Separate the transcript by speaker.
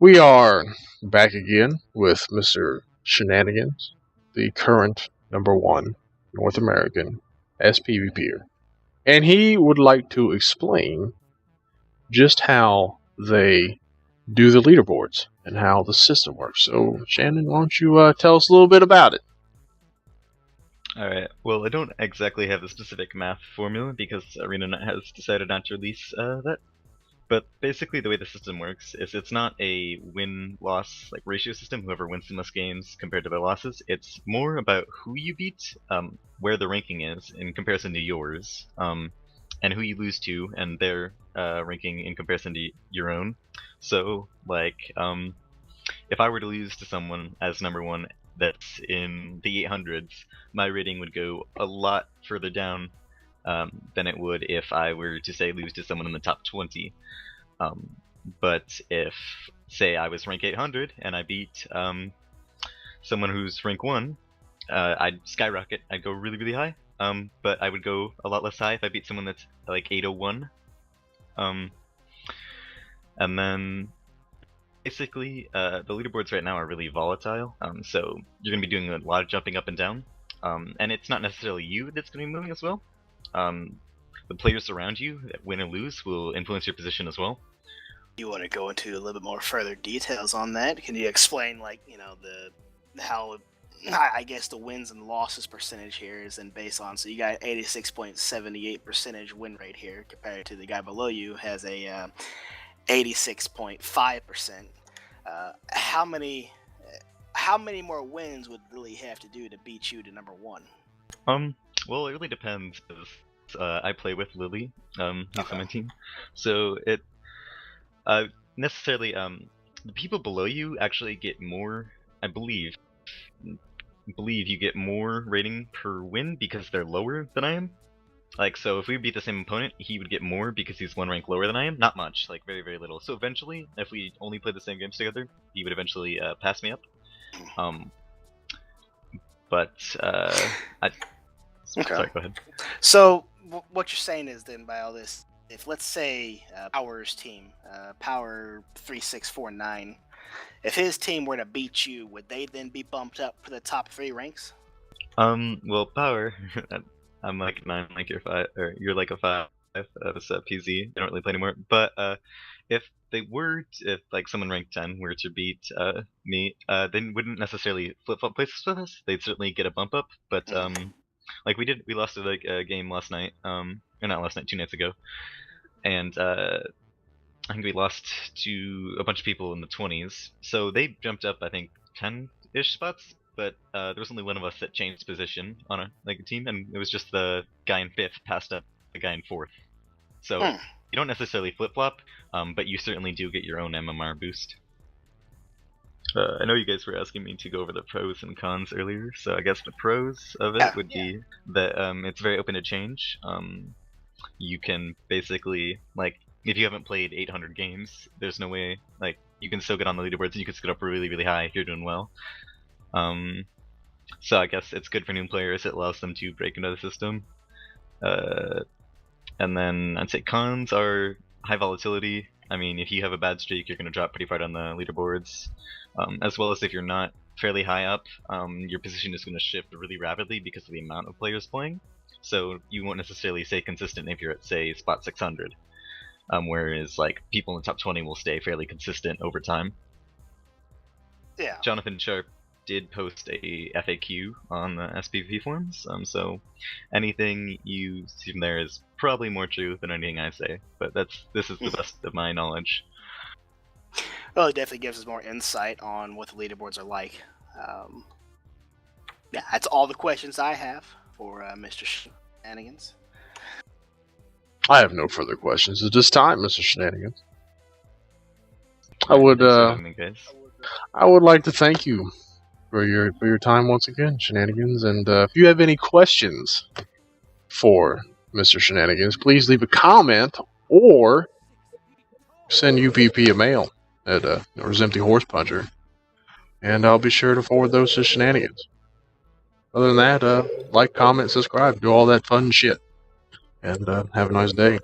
Speaker 1: We are back again with Mr. Shenanigans, the current #1 North American SPVPer. And he would like to explain just how they do the leaderboards and how the system works. So, Shannon, why don't you tell us a little bit about it?
Speaker 2: Alright, well, I don't exactly have a specific math formula because ArenaNet has decided not to release that. But basically, the way the system works is it's not a win-loss ratio system. Whoever wins the most games compared to their losses. It's more about who you beat, where the ranking is in comparison to yours, and who you lose to, and their ranking in comparison to your own. So, if I were to lose to someone as #1 that's in the 800s, my rating would go a lot further down than it would if I were to say lose to someone in the top 20. But if, say, I was rank 800 and I beat someone who's rank 1, I'd skyrocket. I'd go really, really high. But I would go a lot less high if I beat someone that's like 801. And then basically, the leaderboards right now are really volatile. So you're going to be doing a lot of jumping up and down. And it's not necessarily you that's going to be moving as well. The players around you that win or lose will influence your position as well.
Speaker 3: You want to go into a little bit more further details on that? Can you explain, how I guess the wins and losses percentage here is then based on? So you got 86.78% win rate here compared to the guy below you has a 86.5%. How many more wins would Lily have to do to beat you to #1?
Speaker 2: Well, it really depends. I play with Lily, who's on my team, so it necessarily the people below you actually get more. I believe you get more rating per win because they're lower than I am. So if we beat the same opponent, he would get more because he's 1 rank lower than I am. Not much, very, very little. So eventually, if we only played the same games together, he would eventually pass me up.
Speaker 3: Okay.
Speaker 2: Sorry, go ahead.
Speaker 3: So what you're saying is then by all this, if let's say Power's team, Power 3649, if his team were to beat you, would they then be bumped up for the top 3 ranks?
Speaker 2: Well, Power, I'm like 9, like you're 5, or you're like a 5 of a PZ. I don't really play anymore. But if someone ranked 10 were to beat me, they wouldn't necessarily flip-flop places with us. They'd certainly get a bump up, but we lost a game last night, or not last night, 2 nights ago, and I think we lost to a bunch of people in the 20s, so they jumped up, I think, 10-ish spots, but there was only one of us that changed position on a team, and it was just the guy in 5th passed up the guy in 4th. So you don't necessarily flip-flop, but you certainly do get your own MMR boost. I know you guys were asking me to go over the pros and cons earlier, so I guess the pros of it would be that it's very open to change. You can basically, if you haven't played 800 games, there's no way, you can still get on the leaderboards and you can get up really, really high if you're doing well. So I guess it's good for new players. It allows them to break into the system. And then I'd say cons are high volatility. I mean, if you have a bad streak, you're going to drop pretty far on the leaderboards. As well as if you're not fairly high up, your position is going to shift really rapidly because of the amount of players playing. So you won't necessarily stay consistent if you're at, say, spot 600. Whereas, people in the top 20 will stay fairly consistent over time.
Speaker 3: Yeah.
Speaker 2: Jonathan Sharp did post a FAQ on the SPVP forums, so anything you see from there is probably more true than anything I say, but this is the best of my knowledge.
Speaker 3: Well, it definitely gives us more insight on what the leaderboards are like. Yeah, that's all the questions I have for Mr. Shenanigans.
Speaker 1: I have no further questions at this time, Mr. Shenanigans. I would like to thank you for your time once again, Shenanigans. And if you have any questions for Mr. Shenanigans, please leave a comment or send UPP a mail at or Zemti Horse Puncher, and I'll be sure to forward those to Shenanigans. Other than that, like, comment, subscribe, do all that fun shit, and have a nice day.